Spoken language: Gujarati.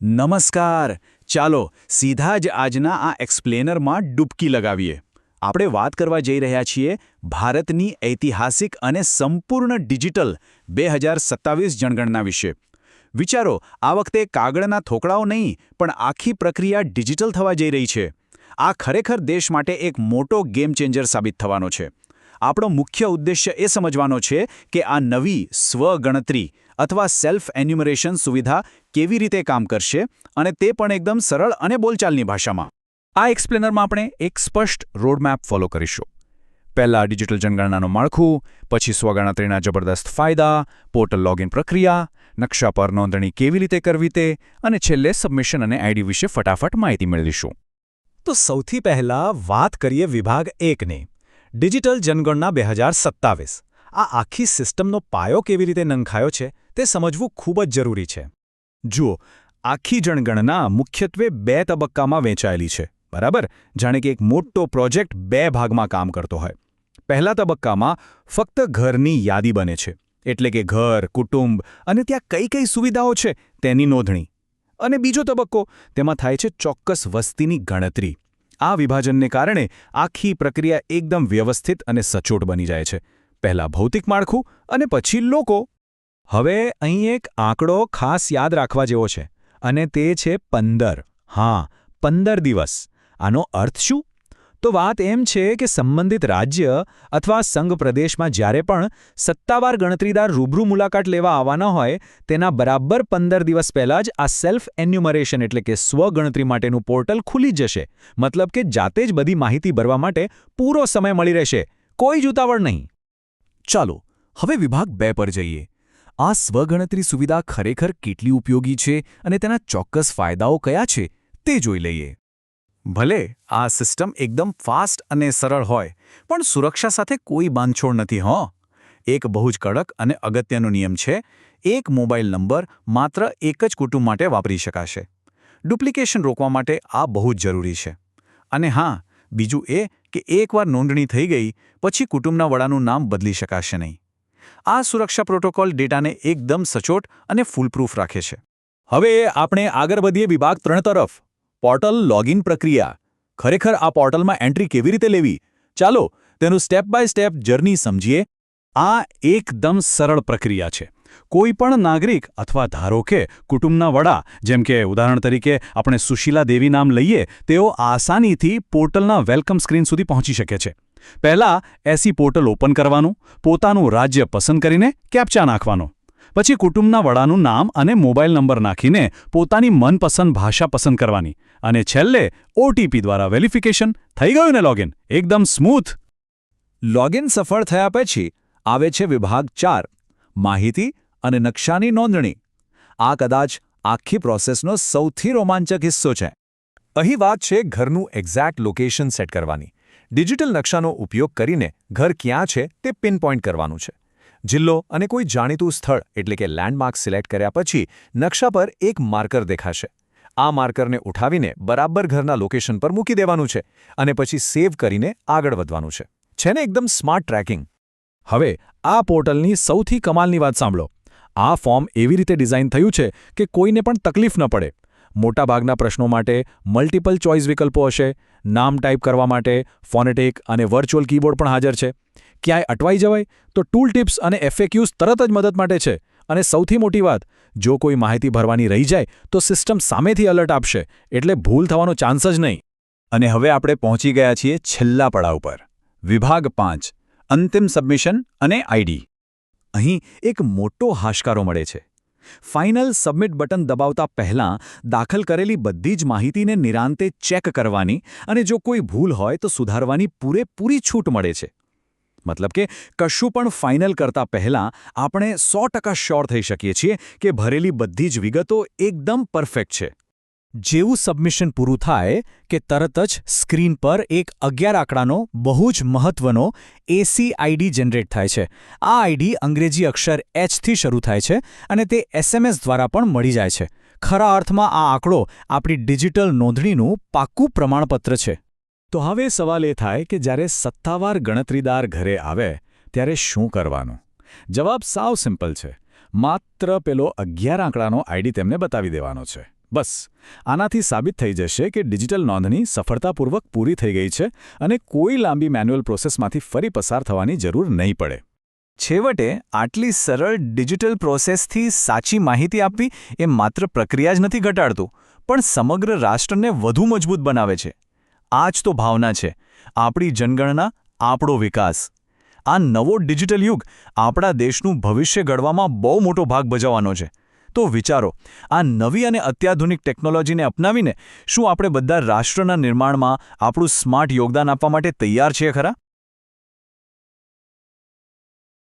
નમસ્કાર. ચાલો સીધા જ આજના આ એક્સપ્લેનરમાં ડૂબકી લગાવીએ. આપણે વાત કરવા જઈ રહ્યા છીએ ભારતની ઐતિહાસિક અને સંપૂર્ણ ડિજિટલ 2027 જનગણના વિશે. વિચારો, આ વખતે કાગળના થોકડાઓ નહીં પણ આખી પ્રક્રિયા ડિજિટલ થવા જઈ રહી છે. આ ખરેખર દેશ માટે એક મોટો ગેમ ચેન્જર સાબિત થવાનો છે. આપણો મુખ્ય ઉદ્દેશ્ય એ સમજવાનો છે કે આ નવી સ્વગણતરી અથવા સેલ્ફ એન્યુમરેશન સુવિધા કેવી રીતે કામ કરશે, અને તે પણ એકદમ સરળ અને બોલચાલની ભાષામાં. આ એક્સપ્લેનરમાં આપણે એક સ્પષ્ટ રોડમેપ ફોલો કરીશું. પહેલાં ડિજિટલ જનગણનાનું માળખું, પછી સ્વગણતરીના જબરદસ્ત ફાયદા, પોર્ટલ લોગિન પ્રક્રિયા, નકશા પર નોંધણી કેવી રીતે કરવી તે, અને છેલ્લે સબમિશન અને આઈડી વિશે ફટાફટ માહિતી મેળવીશું. તો સૌથી પહેલાં વાત કરીએ વિભાગ 1ની, ડિજિટલ જનગણના 2027. આ આખી સિસ્ટમનો પાયો કેવી રીતે નંખાયો છે તે સમજવું ખૂબ જ જરૂરી છે. જુઓ, આખી જનગણના મુખ્યત્વે 2 તબક્કામાં વહેંચાયેલી છે, બરાબર? જાણે કે એક મોટો પ્રોજેક્ટ 2 ભાગમાં કામ કરતો હોય. પહેલા તબક્કામાં ફક્ત ઘરની યાદી બને છે, એટલે કે ઘર, કુટુંબ અને ત્યાં કઈ કઈ સુવિધાઓ છે તેની નોંધણી. અને બીજો તબક્કો, તેમાં થાય છે ચોક્કસ વસ્તીની ગણતરી. આ વિભાજનને કારણે આખી પ્રક્રિયા એકદમ વ્યવસ્થિત અને સચોટ બની જાય છે. પહેલાં ભૌતિક માળખું અને પછી લોકો. હવે અહીં એક આંકડો ખાસ યાદ રાખવા જેવો છે, અને તે છે 15. હા, 15 દિવસ. આનો અર્થ શું? તો વાત એમ છે કે સંબંધિત રાજ્ય અથવા સંઘ પ્રદેશમાં જ્યારે પણ સત્તાવાર ગણતરીદાર રૂબરૂ મુલાકાત લેવા આવવાના હોય, તેના બરાબર 15 દિવસ પહેલાં જ આ સેલ્ફ એન્યુમરેશન એટલે કે સ્વગણતરી માટેનું પોર્ટલ ખુલી જશે. મતલબ કે જાતે જ બધી માહિતી ભરવા માટે પૂરો સમય મળી રહેશે, કોઈ જ ઉતાવળ નહીં. ચાલો હવે વિભાગ 2 પર જઈએ. આ સ્વગણતરી સુવિધા ખરેખર કેટલી ઉપયોગી છે અને તેના ચોક્કસ ફાયદાઓ કયા છે તે જોઈ લઈએ. ભલે આ સિસ્ટમ એકદમ ફાસ્ટ અને સરળ હોય, પણ સુરક્ષા સાથે કોઈ બાંધછોડ નથી. એક બહુ જ કડક અને અગત્યનો નિયમ છે: એક મોબાઈલ નંબર માત્ર એક જ કુટુંબ માટે વાપરી શકાશે. ડુપ્લિકેશન રોકવા માટે આ બહુ જ જરૂરી છે. અને હા, બીજું એ કે એકવાર નોંધણી થઈ ગઈ પછી કુટુંબના વડાનું નામ બદલી શકાશે નહીં. આ સુરક્ષા પ્રોટોકોલ ડેટાને એકદમ સચોટ અને ફૂલપ્રૂફ રાખે છે. હવે આપણે આગળ વધીએ વિભાગ 3 તરફ, પોર્ટલ લોગિન પ્રક્રિયા. ખરેખર આ પોર્ટલમાં એન્ટ્રી કેવી રીતે લેવી? ચાલો તેનું સ્ટેપ બાય સ્ટેપ જર્ની સમજીએ. આ એકદમ સરળ પ્રક્રિયા છે. કોઈ પણ નાગરિક અથવા ધારો કે કુટુંબના વડા, જેમ કે ઉદાહરણ તરીકે આપણે સુશીલા દેવી નામ લઈએ, તેઓ આસાનીથી પોર્ટલના વેલકમ સ્ક્રીન સુધી પહોંચી શકે છે. પહેલાં એસી પોર્ટલ ઓપન કરવાનું, પોતાનું રાજ્ય પસંદ કરીને કેપ્ચા નાખવાનો. પછી કુટુંબના વડાનું નામ અને મોબાઈલ નંબર નાખીને પોતાની મનપસંદ ભાષા પસંદ કરવાની, અને છેલ્લે OTP દ્વારા વેરિફિકેશન. થઈ ગયું ને લોગિન? એકદમ સ્મૂથ. લોગિન સફળ થયા પછી આવે છે વિભાગ 4, માહિતી અને નકશાની નોંધણી. આ કદાચ આખી પ્રોસેસનો સૌથી રોમાંચક હિસ્સો છે. અહીં વાત છે ઘરનું એક્ઝેક્ટ લોકેશન સેટ કરવાની. ડિજિટલ નકશાનો ઉપયોગ કરીને ઘર ક્યાં છે તે પિનપોઇન્ટ કરવાનું છે. જિલ્લો અને કોઈ જાણીતું સ્થળ એટલે કે લેન્ડમાર્ક સિલેક્ટ કર્યા પછી નકશા પર એક માર્કર દેખાશે. આ માર્કરને ઉઠાવીને બરાબર ઘરના લોકેશન પર મૂકી દેવાનું છે, અને પછી સેવ કરીને આગળ વધવાનું છે. છે ને એકદમ સ્માર્ટ ટ્રેકિંગ? હવે આ પોર્ટલની સૌથી કમાલની વાત સાંભળો. આ ફોર્મ એવી રીતે ડિઝાઇન થયું છે કે કોઈને પણ તકલીફ ન પડે. મોટાભાગના પ્રશ્નો માટે મલ્ટિપલ ચોઇસ વિકલ્પો હશે. નામ ટાઈપ કરવા માટે ફોનેટિક અને વર્ચ્યુઅલ કીબોર્ડ પણ હાજર છે. ક્યાંય અટવાઈ જવાય તો ટૂલ ટિપ્સ અને FAQs તરત જ મદદ માટે છે. અને સૌથી મોટી વાત, જો કોઈ માહિતી ભરવાની રહી જાય તો સિસ્ટમ સામેથી એલર્ટ આપશે, એટલે ભૂલ થવાનો ચાન્સ જ નહીં. અને હવે આપણે પહોંચી ગયા છીએ છેલ્લા પડાવ પર, વિભાગ 5, અંતિમ સબમિશન અને આઈડી. અહીં એક મોટો હાશકારો મળે છે. ફાઇનલ સબમિટ બટન દબાવતા પહેલાં દાખલ કરેલી બધી જ માહિતીને નિરાંતે ચેક કરવાની, અને જો કોઈ ભૂલ હોય તો સુધારવાની પૂરેપૂરી છૂટ મળે છે. મતલબ કે કશું પણ ફાઇનલ કરતા પહેલાં આપણે 100% શ્યોર થઈ શકીએ છીએ કે ભરેલી બધી જ વિગતો એકદમ પરફેક્ટ છે. જેવું સબમિશન પૂરું થાય કે તરત જ સ્ક્રીન પર એક 11 આંકડાનો બહુ જ મહત્વનો ACID જનરેટ થાય છે. આ આઈડી અંગ્રેજી અક્ષર H થી શરૂ થાય છે, અને તે SMS દ્વારા પણ મળી જાય છે. ખરા અર્થમાં આ આંકડો આપણી ડિજિટલ નોંધણીનું પાક્કું પ્રમાણપત્ર છે. તો હવે સવાલ એ થાય કે જ્યારે સત્તાવાર ગણતરીદાર ઘરે આવે ત્યારે શું કરવાનું? જવાબ સાવ સિમ્પલ છે. માત્ર પેલો 11 આંકડાનો આઈડી તેમને બતાવી દેવાનો છે. બસ આનાથી સાબિત થઈ જશે કે ડિજિટલ નોંધણી સફળતાપૂર્વક પૂરી થઈ ગઈ છે અને કોઈ લાંબી મેન્યુઅલ પ્રોસેસમાંથી ફરી પસાર થવાની જરૂર નહીં પડે. છેવટે આટલી સરળ ડિજિટલ પ્રોસેસથી સાચી માહિતી આપવી એ માત્ર પ્રક્રિયા જ નથી ઘટાડતું, પણ સમગ્ર રાષ્ટ્રને વધુ મજબૂત બનાવે છે. આ જ તો ભાવના છે, આપણી જનગણના, આપણો વિકાસ. આ નવો ડિજિટલ યુગ આપણા દેશનું ભવિષ્ય ઘડવામાં બહુ મોટો ભાગ ભજવવાનો છે. તો વિચારો, આ નવી અને અત્યાધુનિક ટેકનોલોજીને અપનાવીને શું આપણે બધા રાષ્ટ્રના નિર્માણમાં આપણું સ્માર્ટ યોગદાન આપવા માટે તૈયાર છીએ ખરા?